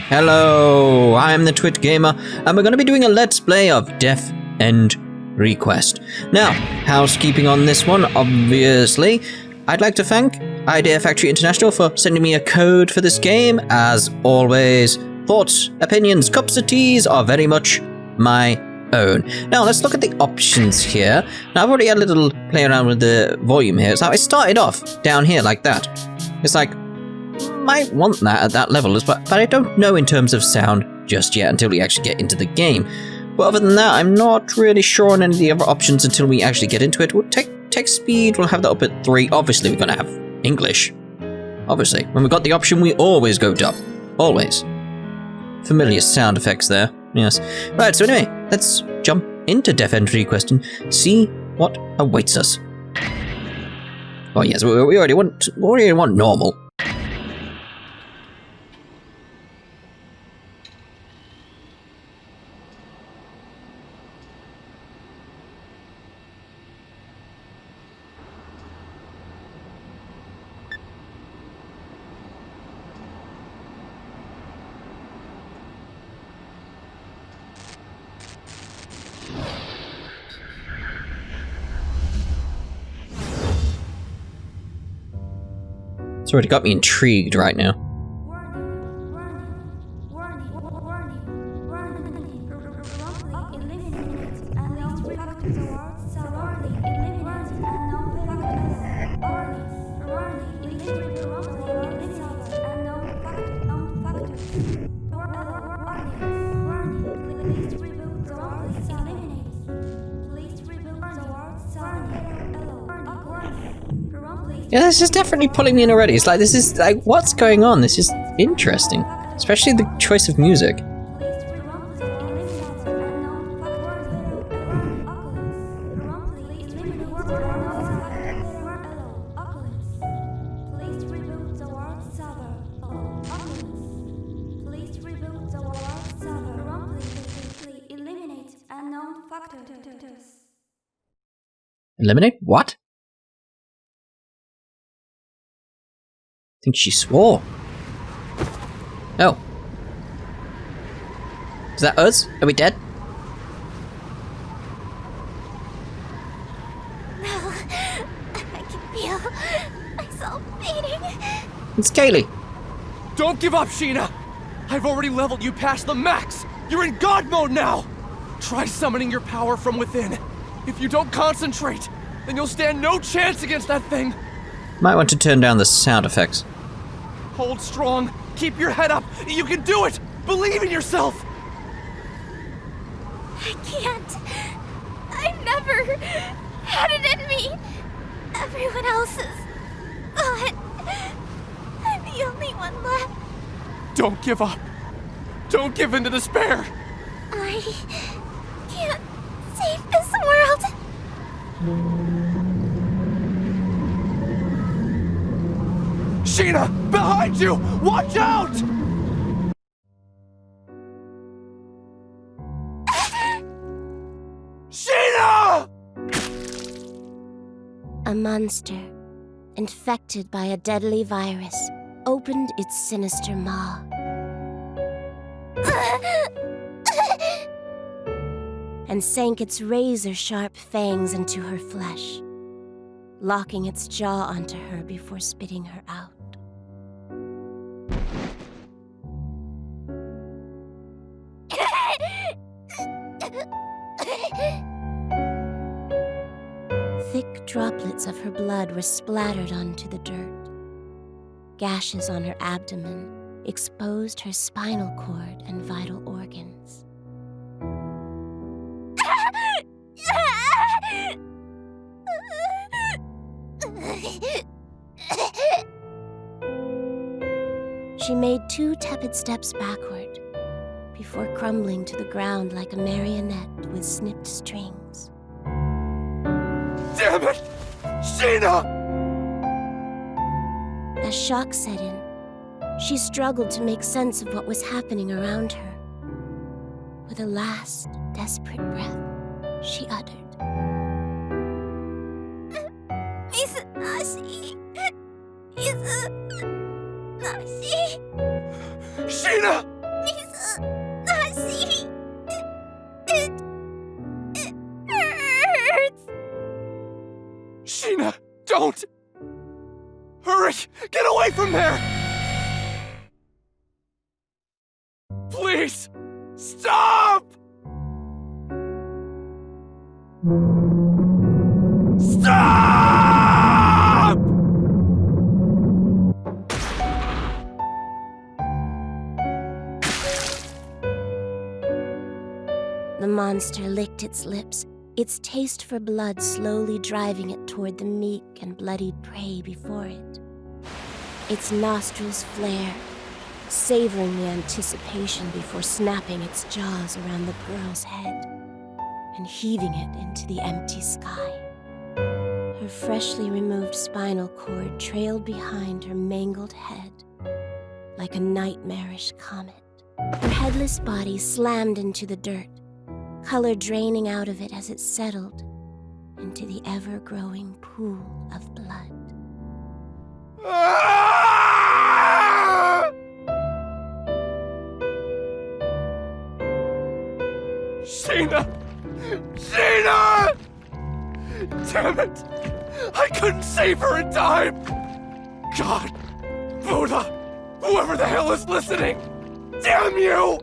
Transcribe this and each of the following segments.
Hello, I'm the TwitGamer, and we're going to be doing a Let's Play of Death End Request. Now, housekeeping on this one, obviously. I'd like to thank Idea Factory International for sending me a code for this game. As always, thoughts, opinions, cups of teas are very much my own. Now, let's look at the options here. Now, I've already had a little play around with the volume here. So I started off down here like that. It's like, might want that at that level, but I don't know in terms of sound just yet until we actually get into the game. But other than that, I'm not really sure on any of the other options until we actually get into it. We'll text speed, we'll have that up at 3. Obviously, we're going to have English. Obviously. When we've got the option, we always go dub. Always. Familiar sound effects there. Yes. Right, so anyway, let's jump into Death End Request and see what awaits us. Oh yes, we already want normal. It's already got me intrigued right now. Yeah, this is definitely pulling me in already. It's like, this is like, what's going on? This is interesting. Especially the choice of music. Eliminate? What? I think she swore. Oh. Is that us? Are we dead? No. I can feel myself fading. It's Kaylee. Don't give up, Sheena! I've already leveled you past the max! You're in God mode now! Try summoning your power from within. If you don't concentrate, then you'll stand no chance against that thing! Might want to turn down the sound effects. Hold strong. Keep your head up. You can do it. Believe in yourself. I can't. I never had it in me. Everyone else is gone. I'm the only one left. Don't give up. Don't give in to despair. I can't save this world. Sheena, behind you! Watch out! Sheena! A monster, infected by a deadly virus, opened its sinister maw. And sank its razor-sharp fangs into her flesh, locking its jaw onto her before spitting her out. Thick droplets of her blood were splattered onto the dirt. Gashes on her abdomen exposed her spinal cord and vital organs. She made 2 tepid steps backward before crumbling to the ground like a marionette with snipped strings. Damn it! Sheena! As shock set in, she struggled to make sense of what was happening around her. With a last, desperate breath, she uttered, Izanashi. Izanashi. Sheena! from there! Please! Stop! Stop! The monster licked its lips, its taste for blood slowly driving it toward the meek and bloodied prey before it. Its nostrils flared, savoring the anticipation before snapping its jaws around the girl's head and heaving it into the empty sky. Her freshly removed spinal cord trailed behind her mangled head like a nightmarish comet. Her headless body slammed into the dirt, color draining out of it as it settled into the ever-growing pool of blood. Sheena! Sheena! Damn it! I couldn't save her in time! God! Buddha! Whoever the hell is listening! Damn you!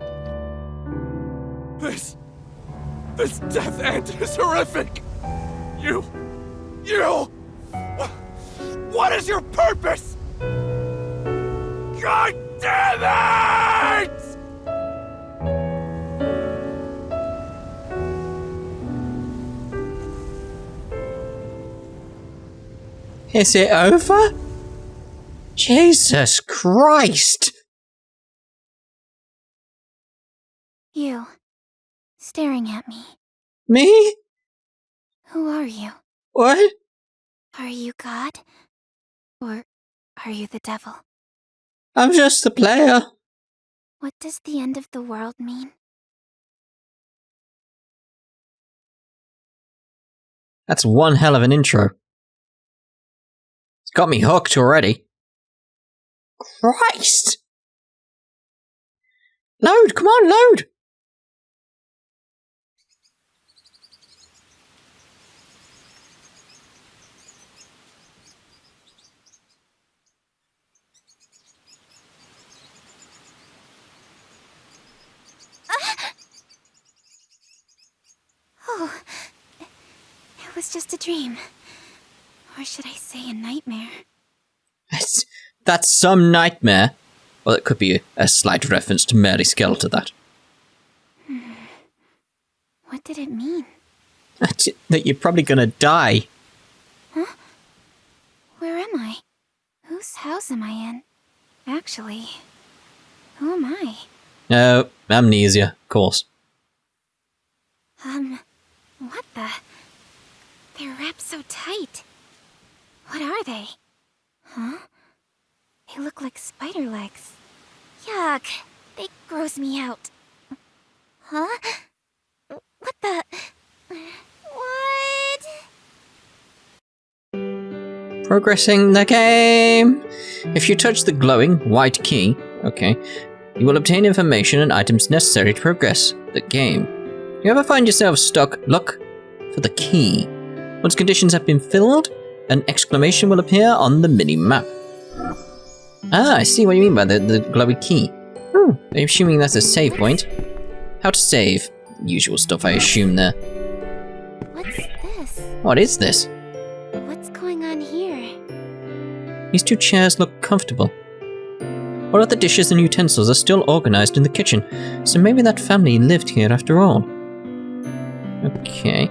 This death end is horrific! You! What is your purpose? God damn it! Is it over? Jesus Christ! You, staring at me. Me? Who are you? What? Are you God? Or are you the devil? I'm just a player. What does the end of the world mean? That's one hell of an intro. It's got me hooked already. Christ! Load, come on, load! Oh, it was just a dream. Or should I say a nightmare? That's some nightmare. Well, it could be a slight reference to Mary Skeletor, that. What did it mean? That you're probably gonna die. Huh? Where am I? Whose house am I in? Actually, who am I? Oh, amnesia, of course. What the? They're wrapped so tight. What are they? Huh? They look like spider legs. Yuck! They gross me out. Huh? What the? What? Progressing the game! If you touch the glowing white key, okay, you will obtain information and items necessary to progress the game. If you ever find yourself stuck, look for the key. Once conditions have been filled, an exclamation will appear on the mini-map. Ah, I see what you mean by the glowy key. I'm assuming that's a save point. How to save. Usual stuff, I assume there. What's this? What is this? What's going on here? These two chairs look comfortable. All of the dishes and utensils are still organized in the kitchen, so maybe that family lived here after all. Okay.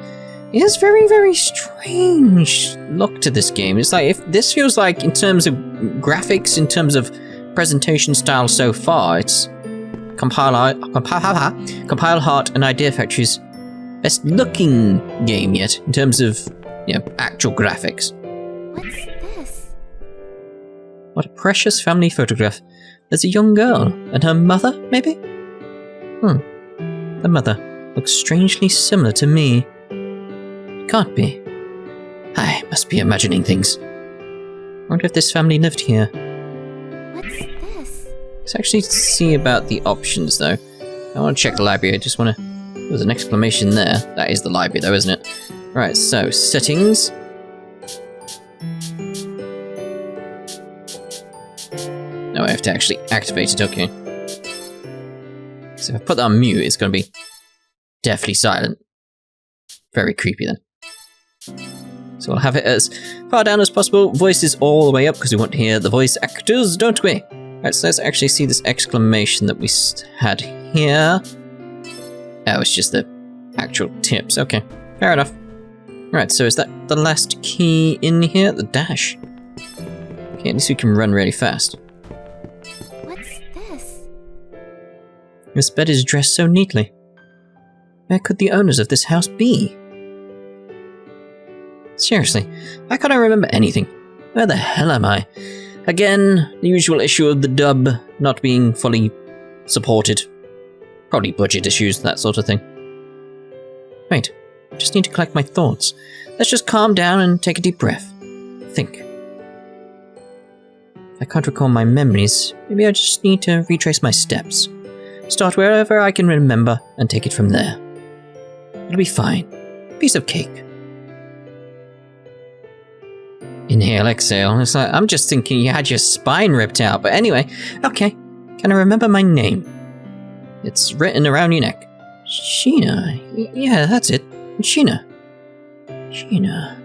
It has very, very strange look to this game. It's like, if this feels like, in terms of graphics, in terms of presentation style so far, it's Compile Heart and Idea Factory's best looking game yet, in terms of, actual graphics. What's this? What a precious family photograph. There's a young girl, and her mother, maybe? The mother looks strangely similar to me. Can't be. I must be imagining things. I wonder if this family lived here. What's this? Let's actually see about the options, though. I want to check the library. I just want to... There's an exclamation there. That is the library, though, isn't it? Right, so, settings. No, I have to actually activate it, okay. So if I put that on mute, it's going to be deathly silent. Very creepy then. So we'll have it as far down as possible, voices all the way up, because we want to hear the voice actors, don't we? Right, so let's actually see this exclamation that we had here. Oh, it's just the actual tips. Okay, fair enough. Right, so is that the last key in here? The dash. Okay, at least we can run really fast. What's this? This bed is dressed so neatly. Where could the owners of this house be? Seriously, why can't I remember anything? Where the hell am I? Again, the usual issue of the dub not being fully supported. Probably budget issues, that sort of thing. Wait, I just need to collect my thoughts. Let's just calm down and take a deep breath. Think. If I can't recall my memories, maybe I just need to retrace my steps. Start wherever I can remember and take it from there. It'll be fine. Piece of cake. Inhale, exhale. It's like, I'm just thinking you had your spine ripped out. But anyway, okay. Can I remember my name? It's written around your neck. Sheena. Yeah, that's it. Sheena. Sheena.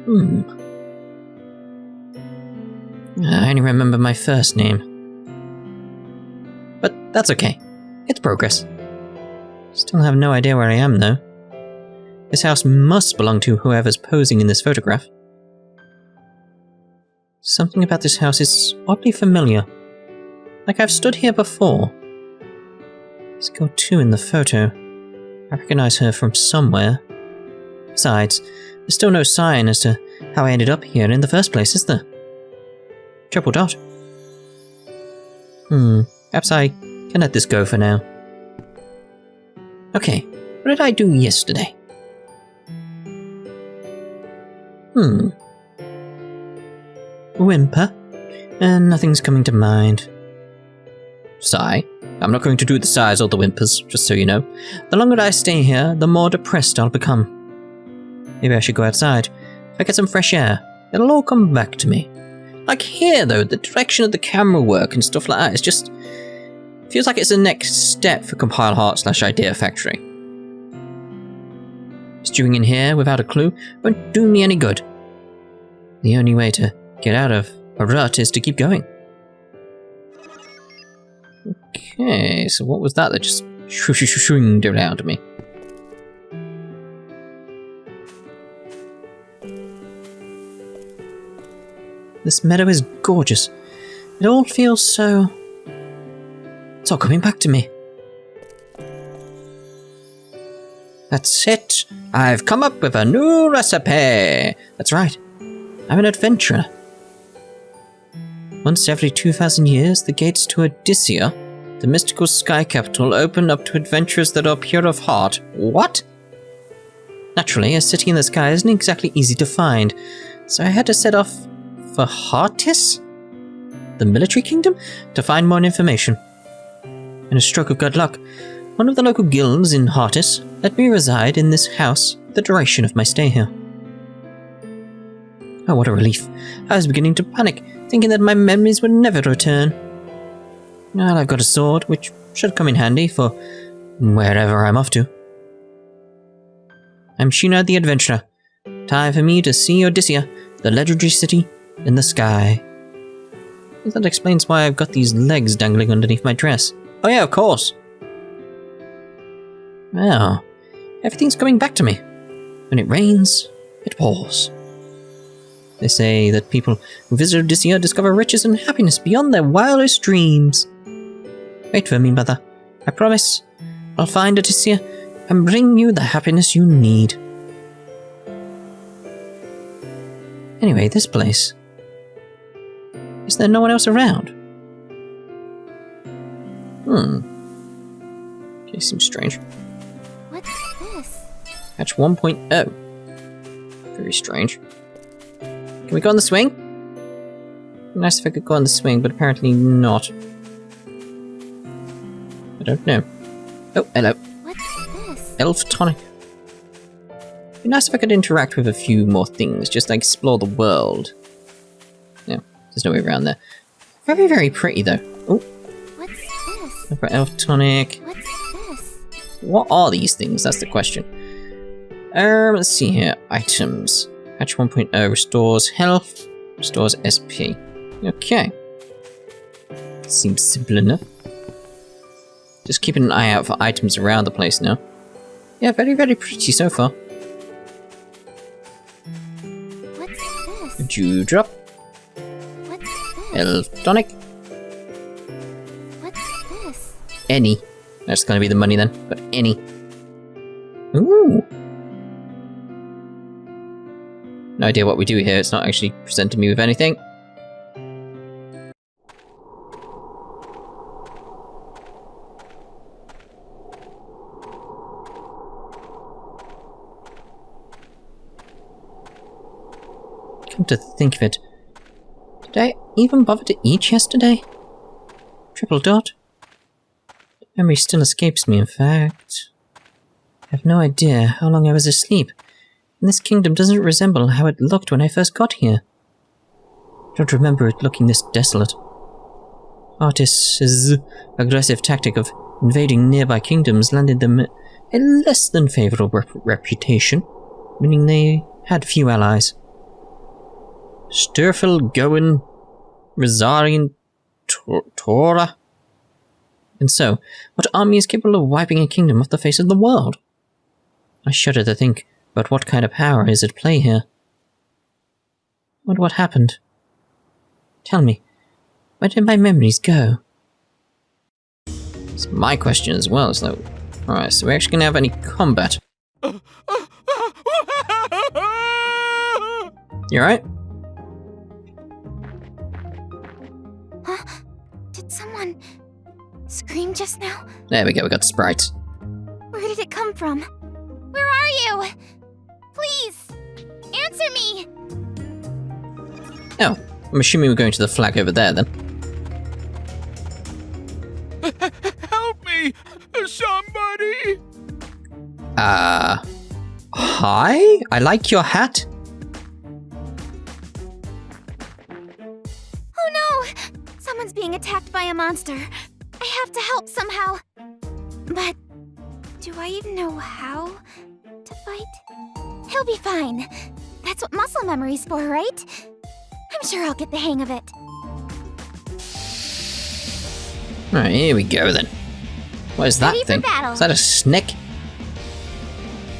I only remember my first name. But that's okay. It's progress. Still have no idea where I am, though. This house must belong to whoever's posing in this photograph. Something about this house is oddly familiar. Like I've stood here before. There's girl 2 in the photo. I recognize her from somewhere. Besides, there's still no sign as to how I ended up here in the first place, is there? Triple dot. Perhaps I can let this go for now. Okay, what did I do yesterday? Whimper, and nothing's coming to mind. Sigh. I'm not going to do the sighs or the whimpers, just so you know. The longer I stay here, the more depressed I'll become. Maybe I should go outside. If I get some fresh air, it'll all come back to me. Like here, though, the direction of the camera work and stuff like that is just... feels like it's the next step for Compile Heart / Idea Factory. Stewing in here without a clue won't do me any good. The only way to get out of a rut is to keep going. Okay, so what was that just swinged around me? This meadow is gorgeous. It all feels so... it's all coming back to me. That's it. I've come up with a new recipe. That's right. I'm an adventurer. Once every 2,000 years, the gates to Odyssia, the mystical sky capital, open up to adventurers that are pure of heart. What? Naturally, a city in the sky isn't exactly easy to find, so I had to set off for Heartis, the military kingdom, to find more information. In a stroke of good luck, one of the local guilds in Heartis let me reside in this house for the duration of my stay here. Oh, what a relief. I was beginning to panic, thinking that my memories would never return. Well, I've got a sword, which should come in handy for wherever I'm off to. I'm Sheena the Adventurer. Time for me to see Odyssia, the legendary city in the sky. That explains why I've got these legs dangling underneath my dress. Oh yeah, of course. Wow, everything's coming back to me. When it rains, it pours. They say that people who visit Odyssia discover riches and happiness beyond their wildest dreams. Wait for me, mother. I promise I'll find Odyssia and bring you the happiness you need. Anyway, this place. Is there no one else around? Okay, seems strange. What's this? Patch 1.0. Very strange. Can we go on the swing? Nice if I could go on the swing, but apparently not. I don't know. Oh, hello. What's this? Elf tonic. It'd be nice if I could interact with a few more things, just like explore the world. Yeah, there's no way around there. Very, very pretty though. Oh, What's this? for elf tonic. What's this? What are these things? That's the question. Let's see here. Items. Patch 1.0 restores health, restores SP. Okay. Seems simple enough. Just keeping an eye out for items around the place now. Yeah, very, very pretty so far. What's this? Dewdrop. What's this? Elf tonic. What's this? Any. That's gonna be the money then, but any. Ooh. No idea what we do here, it's not actually presenting me with anything. Come to think of it, did I even bother to eat yesterday? Triple dot? The memory still escapes me, in fact. I have no idea how long I was asleep, and this kingdom doesn't resemble how it looked when I first got here. I don't remember it looking this desolate. Heartis' aggressive tactic of invading nearby kingdoms landed them a less than favourable reputation, meaning they had few allies. Sturfil, Goen, Rizarian, Tora. And so, what army is capable of wiping a kingdom off the face of the world? I shudder to think about what kind of power is at play here. What happened? Tell me, where did my memories go? It's my question as well, so... Alright, so we're actually gonna have any combat. You alright? Huh? Did someone scream just now? There we go, we got sprites. Where did it come from? Where are you? Please, answer me! Oh, I'm assuming we're going to the flag over there then. Help me! Somebody! Hi? I like your hat. Oh no! Someone's being attacked by a monster. I have to help somehow. But do I even know how to fight? He'll be fine. That's what muscle memory's for, right? I'm sure I'll get the hang of it. Alright, here we go then. What is that Ready for thing? battle. Is that a snake?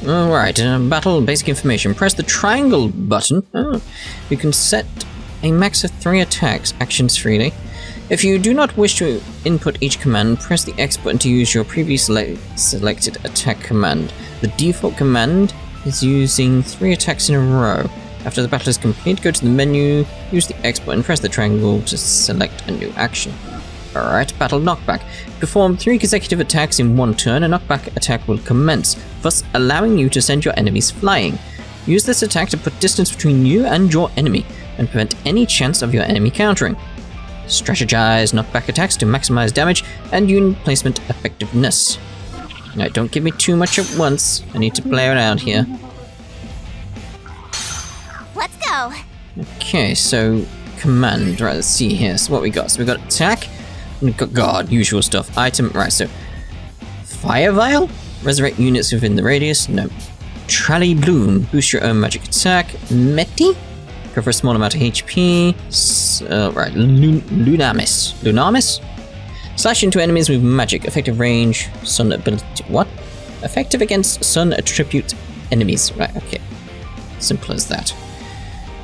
Alright, battle basic information. Press the triangle button. Oh, you can set a max of 3 attacks, actions freely. If you do not wish to input each command, press the X button to use your previously selected attack command. The default command is using 3 attacks in a row. After the battle is complete, go to the menu, use the X button, press the triangle to select a new action. Alright, battle knockback. Perform 3 consecutive attacks in one turn, a knockback attack will commence, thus allowing you to send your enemies flying. Use this attack to put distance between you and your enemy, and prevent any chance of your enemy countering. Strategize knockback attacks to maximize damage and unit placement effectiveness. Now, don't give me too much at once. I need to play around here. Let's go. Okay, so command. Right, let's see here. So what we got? So we got attack. We got guard, usual stuff. Item. Right, so fire vial. Resurrect units within the radius. No. Trally bloom. Boost your own magic attack. Meti. Go for a small amount of HP. Right, Lunamis. Lunamis? Slash into enemies with magic. Effective range. Sun ability. What? Effective against sun attribute enemies. Right, okay. Simple as that.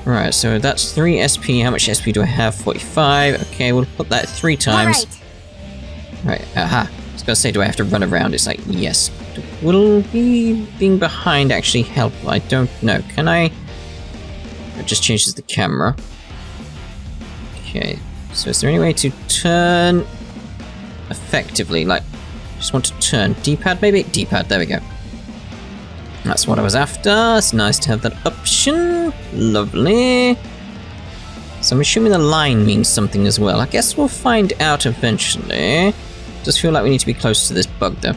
Right, so that's 3 SP. How much SP do I have? 45. Okay, we'll put that 3 times. Right, aha. I was gonna say, do I have to run around? It's like, yes. Will being behind actually help? I don't know. Can I? It just changes the camera. Okay, so is there any way to turn effectively? Like, just want to turn. D-pad maybe? D-pad, there we go. That's what I was after. It's nice to have that option. Lovely. So I'm assuming the line means something as well. I guess we'll find out eventually. Just feel like we need to be close to this bug though.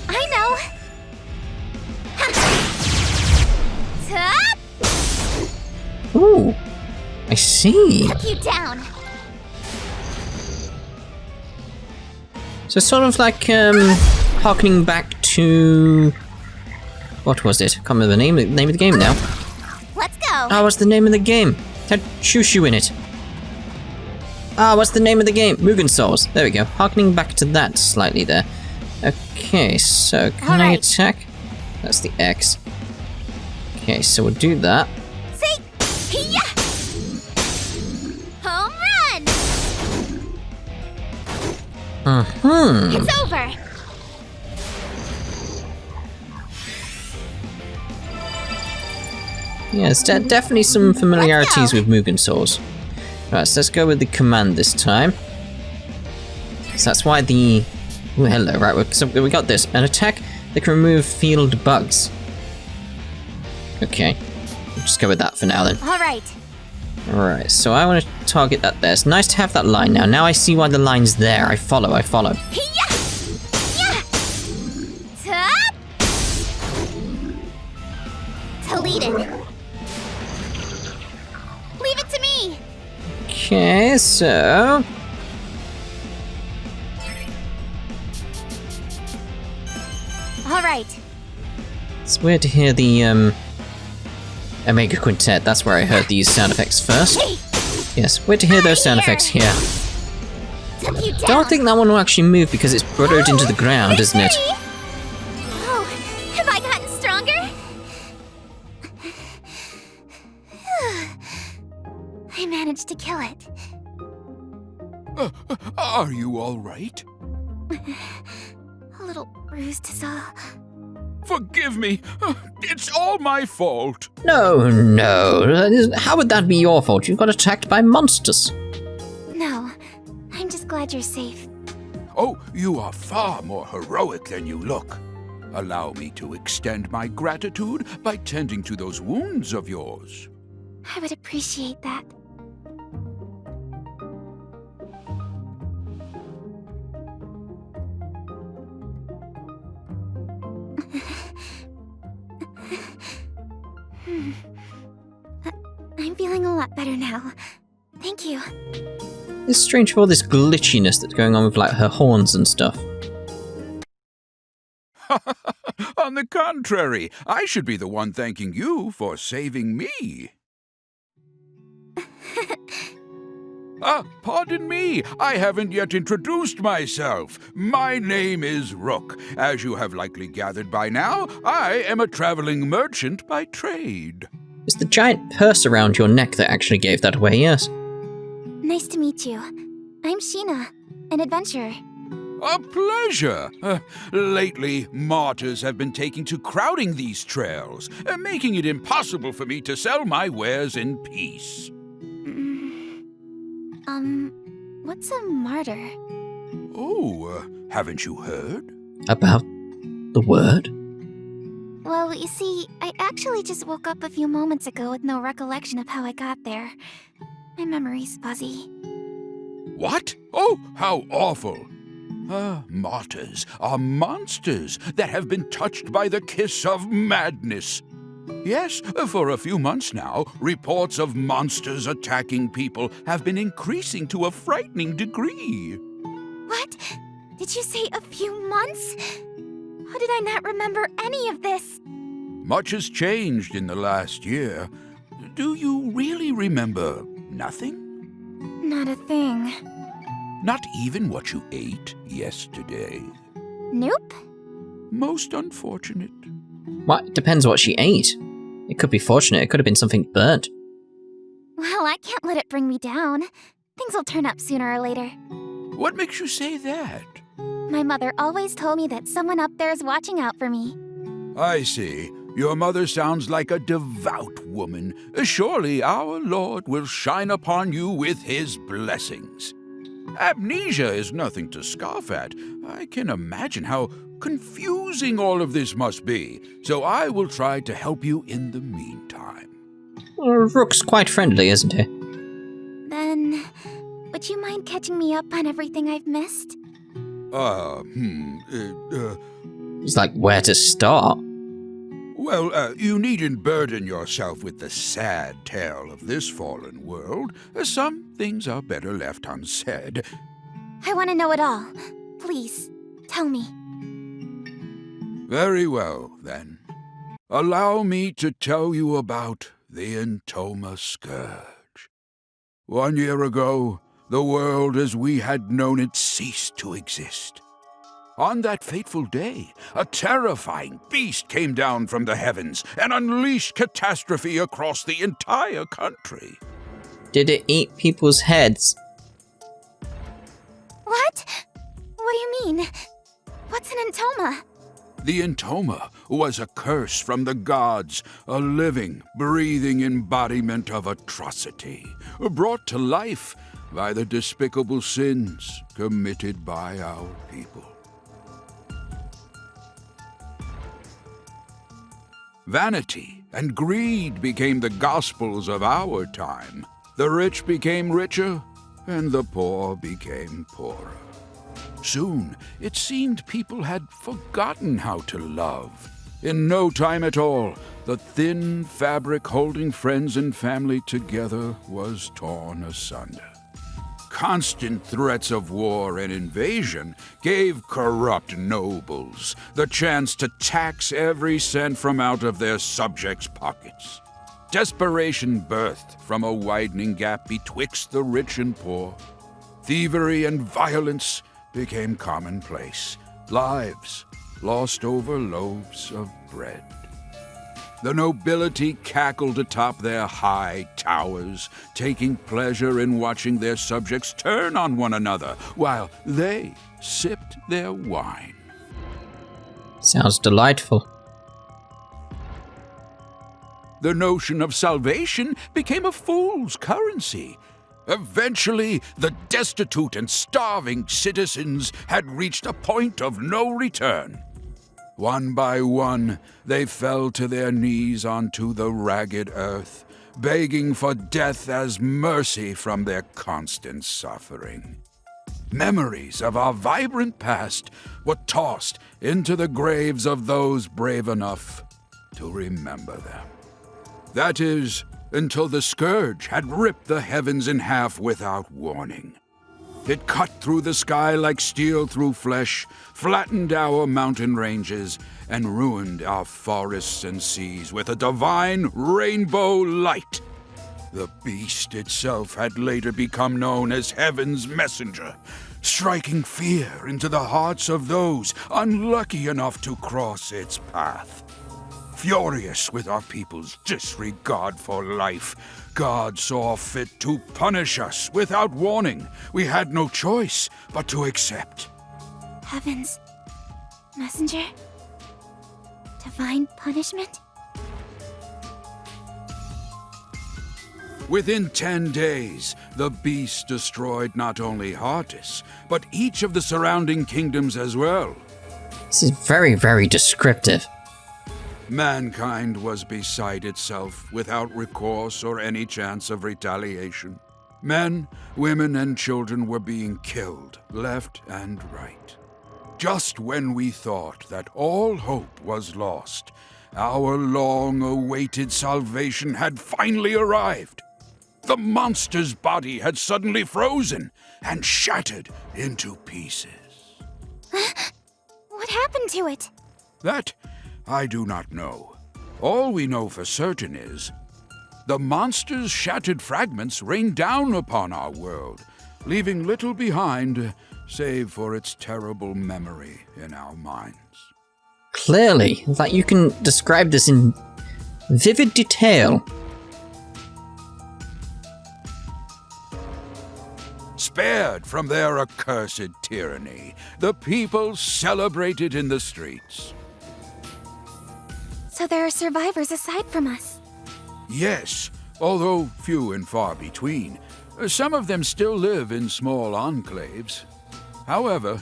I know. Top. Ooh, I see. see. Took you down. So sort of like harkening back to what was it? Can't remember the name of the game now. Let's go. Ah, what's the name of the game? Had Shushu in it. Ah, what's the name of the game? Mugen Souls. There we go. Harkening back to that slightly there. Okay, so can I attack? That's the X. Okay, so we'll do that. See? Yeah! Home run! It's over! Yeah, there's definitely some familiarities with Mugen Souls. Right, so let's go with the command this time. So that's why the... Ooh, hello, right, so we got this. An attack that can remove field bugs. Okay, we'll just go with that for now then. Alright. Alright, so I want to target that there. It's nice to have that line now. Now I see why the line's there. I follow. Yeah! Top! Deleted. Leave it to me! Okay, so... Alright. It's weird to hear the, Omega Quintet. That's where I heard these sound effects first. Yes, weird to hear those sound effects here. Took you down. Don't think that one will actually move because it's burrowed into the ground, isn't it? Oh, have I gotten stronger? I managed to kill it. Are you all right? A little bruised is all. Forgive me. It's all my fault. No. How would that be your fault? You got attacked by monsters. No, I'm just glad you're safe. Oh, you are far more heroic than you look. Allow me to extend my gratitude by tending to those wounds of yours. I would appreciate that. I'm feeling a lot better now. Thank you. It's strange for all this glitchiness that's going on with like her horns and stuff. On the contrary, I should be the one thanking you for saving me. Pardon me, I haven't yet introduced myself. My name is Rook. As you have likely gathered by now, I am a traveling merchant by trade. It's the giant purse around your neck that actually gave that away, yes. Nice to meet you. I'm Sheena, an adventurer. A pleasure. Lately, martyrs have been taking to crowding these trails, making it impossible for me to sell my wares in peace. What's a martyr? Oh, haven't you heard? About the word? Well, you see, I actually just woke up a few moments ago with no recollection of how I got there. My memory's fuzzy. What? Oh, how awful. Martyrs are monsters that have been touched by the kiss of madness. Yes, for a few months now, reports of monsters attacking people have been increasing to a frightening degree. What? Did you say a few months? How did I not remember any of this? Much has changed in the last year. Do you really remember nothing? Not a thing. Not even what you ate yesterday? Nope. Most unfortunate. Well, it depends what she ate. It could be fortunate, it could have been something burnt. Well, I can't let it bring me down. Things will turn up sooner or later. What makes you say that? My mother always told me that someone up there is watching out for me. I see. Your mother sounds like a devout woman. Surely our Lord will shine upon you with his blessings. Amnesia is nothing to scoff at. I can imagine how confusing all of this must be, so I will try to help you in the meantime. Well, Rook's quite friendly, isn't he? Then, would you mind catching me up on everything I've missed? It's like, where to start? Well, you needn't burden yourself with the sad tale of this fallen world. Some things are better left unsaid. I want to know it all. Please, tell me. Very well, then. Allow me to tell you about the Entoma Scourge. 1 year ago, the world as we had known it ceased to exist. On that fateful day, a terrifying beast came down from the heavens and unleashed catastrophe across the entire country. Did it eat people's heads? What? What do you mean? What's an Entoma? The Entoma was a curse from the gods, a living, breathing embodiment of atrocity, brought to life by the despicable sins committed by our people. Vanity and greed became the gospels of our time. The rich became richer, and the poor became poorer. Soon, it seemed people had forgotten how to love. In no time at all, the thin fabric holding friends and family together was torn asunder. Constant threats of war and invasion gave corrupt nobles the chance to tax every cent from out of their subjects' pockets. Desperation birthed from a widening gap betwixt the rich and poor. Thievery and violence became commonplace. Lives lost over loaves of bread. The nobility cackled atop their high towers, taking pleasure in watching their subjects turn on one another while they sipped their wine. Sounds delightful. The notion of salvation became a fool's currency. Eventually, the destitute and starving citizens had reached a point of no return. One by one, they fell to their knees onto the ragged earth, begging for death as mercy from their constant suffering. Memories of our vibrant past were tossed into the graves of those brave enough to remember them. That is, until the scourge had ripped the heavens in half without warning. It cut through the sky like steel through flesh, flattened our mountain ranges, and ruined our forests and seas with a divine rainbow light. The beast itself had later become known as Heaven's Messenger, striking fear into the hearts of those unlucky enough to cross its path. Furious with our people's disregard for life, God saw fit to punish us without warning. We had no choice but to accept. Heavens. Messenger? Divine punishment? Within 10 days, the beast destroyed not only Heartis, but each of the surrounding kingdoms as well. This is very, very descriptive. Mankind was beside itself, without recourse or any chance of retaliation. Men, women, and children were being killed, left and right. Just when we thought that all hope was lost, our long-awaited salvation had finally arrived. The monster's body had suddenly frozen and shattered into pieces. What happened to it? That I do not know. All we know for certain is the monster's shattered fragments rained down upon our world, leaving little behind save for its terrible memory in our minds. Clearly, like you can describe this in vivid detail. Spared from their accursed tyranny, the people celebrated in the streets. So there are survivors aside from us. Yes, although few and far between. Some of them still live in small enclaves. However,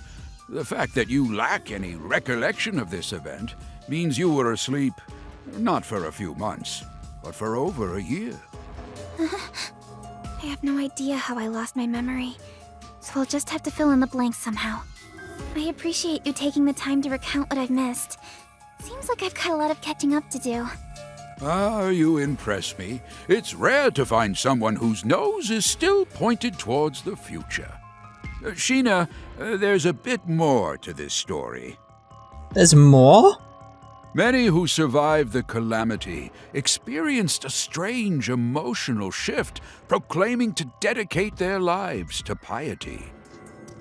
the fact that you lack any recollection of this event means you were asleep, not for a few months, but for over a year. I have no idea how I lost my memory, so I'll just have to fill in the blanks somehow. I appreciate you taking the time to recount what I've missed. Seems like I've got a lot of catching up to do. Ah, you impress me. It's rare to find someone whose nose is still pointed towards the future. Sheena, there's a bit more to this story. There's more? Many who survived the calamity experienced a strange emotional shift, proclaiming to dedicate their lives to piety.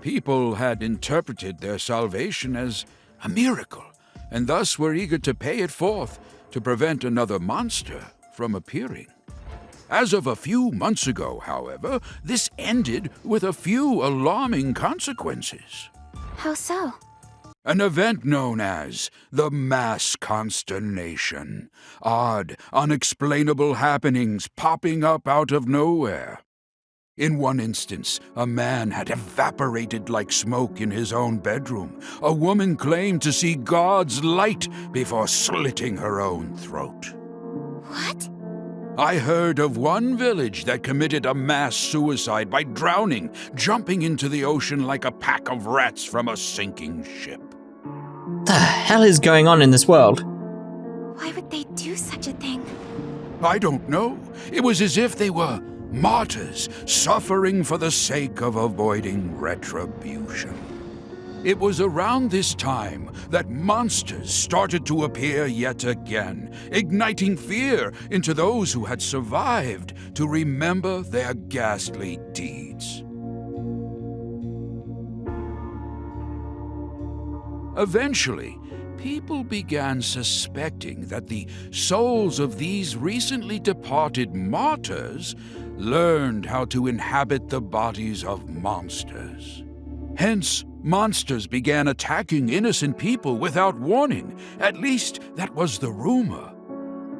People had interpreted their salvation as a miracle, and thus were eager to pay it forth to prevent another monster from appearing. As of a few months ago, however, this ended with a few alarming consequences. How so? An event known as the Mass Consternation. Odd, unexplainable happenings popping up out of nowhere. In one instance, a man had evaporated like smoke in his own bedroom. A woman claimed to see God's light before slitting her own throat. What? I heard of one village that committed a mass suicide by drowning, jumping into the ocean like a pack of rats from a sinking ship. The hell is going on in this world? Why would they do such a thing? I don't know. It was as if they were martyrs suffering for the sake of avoiding retribution. It was around this time that monsters started to appear yet again, igniting fear into those who had survived to remember their ghastly deeds. Eventually, people began suspecting that the souls of these recently departed martyrs learned how to inhabit the bodies of monsters. Hence, monsters began attacking innocent people without warning. At least, that was the rumor.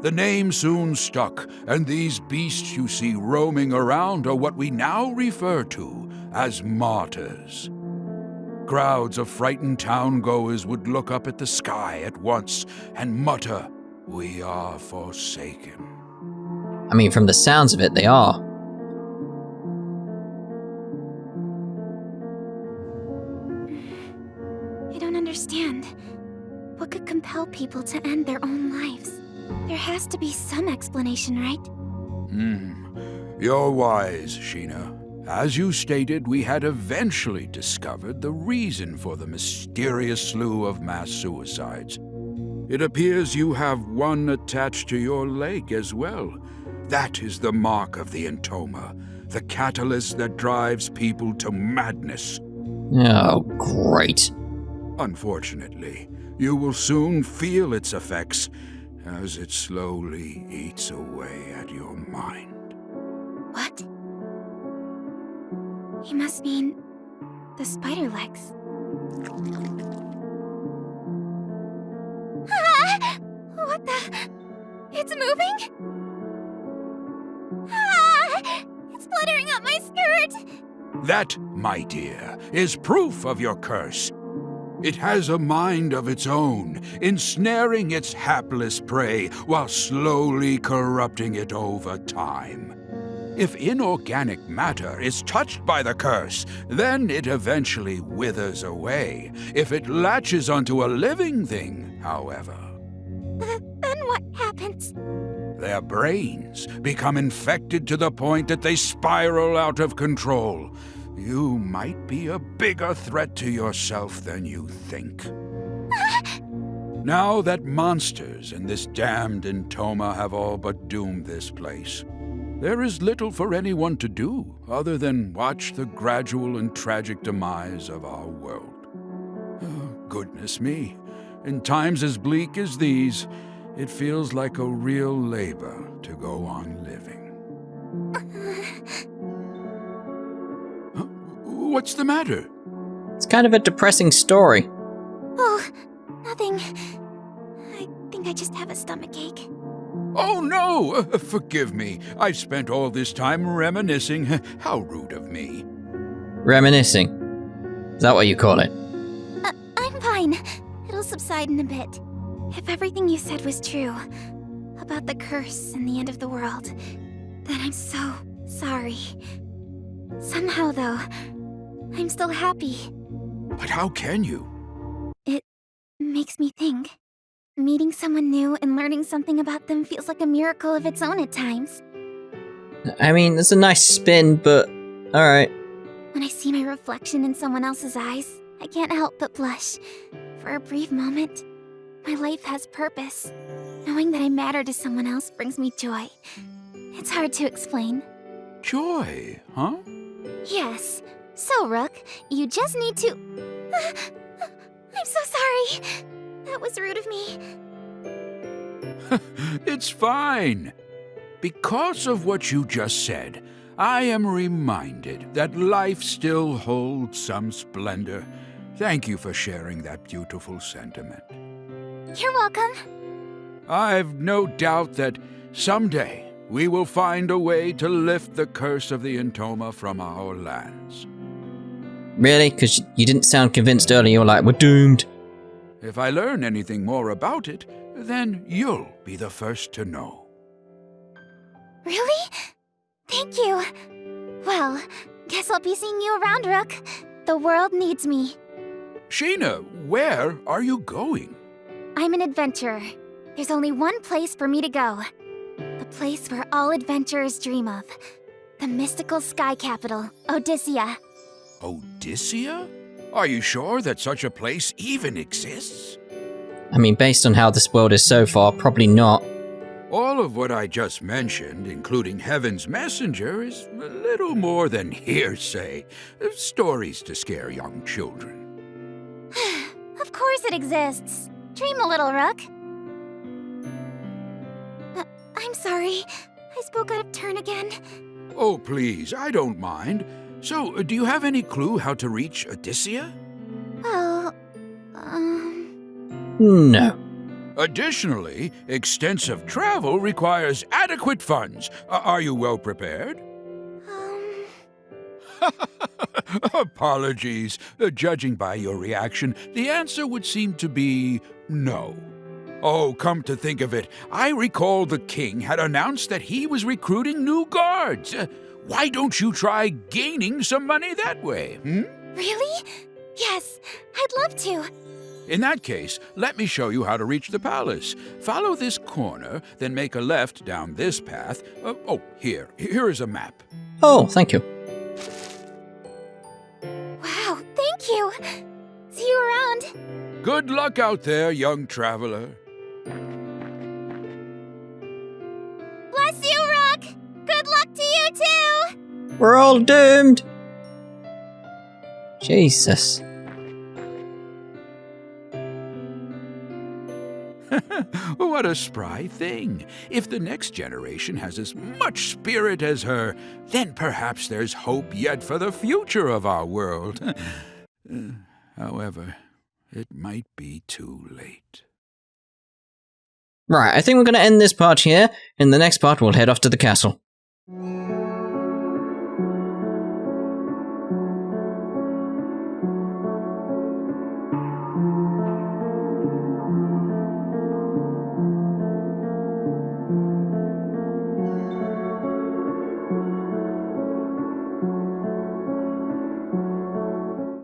The name soon stuck, and these beasts you see roaming around are what we now refer to as martyrs. Crowds of frightened town-goers would look up at the sky at once and mutter, "We are forsaken." I mean, from the sounds of it, they are. I don't understand. What could compel people to end their own lives? There has to be some explanation, right? You're wise, Sheena. As you stated, we had eventually discovered the reason for the mysterious slew of mass suicides. It appears you have one attached to your leg as well. That is the mark of the Entoma, the catalyst that drives people to madness. Oh, great. Unfortunately, you will soon feel its effects as it slowly eats away at your mind. What? He must mean the spider legs. Ah! What the? It's moving? Ah! It's fluttering up my skirt! That, my dear, is proof of your curse. It has a mind of its own, ensnaring its hapless prey while slowly corrupting it over time. If inorganic matter is touched by the curse, then it eventually withers away. If it latches onto a living thing, however, Then what happens? their brains become infected to the point that they spiral out of control. You might be a bigger threat to yourself than you think. Now that monsters and this damned Entoma have all but doomed this place, there is little for anyone to do other than watch the gradual and tragic demise of our world. Oh, goodness me. In times as bleak as these, it feels like a real labor to go on living. Huh? What's the matter? It's kind of a depressing story. Oh, nothing. I think I just have a stomachache. Oh no! Forgive me. I've spent all this time reminiscing. How rude of me. Reminiscing. Is that what you call it? I'm fine. It'll subside in a bit. If everything you said was true, about the curse and the end of the world, then I'm so sorry. Somehow, though, I'm still happy. But how can you? It makes me think. Meeting someone new and learning something about them feels like a miracle of its own at times. I mean, it's a nice spin, but alright. When I see my reflection in someone else's eyes, I can't help but blush. For a brief moment, my life has purpose. Knowing that I matter to someone else brings me joy. It's hard to explain. Joy, huh? Yes. So, Rook, you just need to... I'm so sorry. That was rude of me. It's fine. Because of what you just said, I am reminded that life still holds some splendor. Thank you for sharing that beautiful sentiment. You're welcome. I've no doubt that someday we will find a way to lift the curse of the Intoma from our lands. Really? Because you didn't sound convinced earlier. You were like, we're doomed. If I learn anything more about it, then you'll be the first to know. Really? Thank you. Well, guess I'll be seeing you around, Rook. The world needs me. Sheena, where are you going? I'm an adventurer. There's only one place for me to go. The place where all adventurers dream of. The mystical sky capital, Odyssea. Odyssea? Are you sure that such a place even exists? I mean, based on how this world is so far, probably not. All of what I just mentioned, including Heaven's Messenger, is a little more than hearsay. Stories to scare young children. Of course it exists. Dream a little, Rook. I'm sorry. I spoke out of turn again. Oh, please, I don't mind. So, do you have any clue how to reach Odyssea? Well, No. Additionally, extensive travel requires adequate funds. Are you well prepared? Apologies. Judging by your reaction, the answer would seem to be no. Oh, come to think of it, I recall the king had announced that he was recruiting new guards. Why don't you try gaining some money that way, Really? Yes, I'd love to. In that case, let me show you how to reach the palace. Follow this corner, then make a left down this path. Here is a map. Oh, thank you. Wow, thank you. See you around. Good luck out there, young traveler. Bless you, Rook. Good luck to you too. We're all doomed. Jesus. What a spry thing. If the next generation has as much spirit as her, then perhaps there's hope yet for the future of our world. However, it might be too late. Right, I think we're going to end this part here. In the next part, we'll head off to the castle.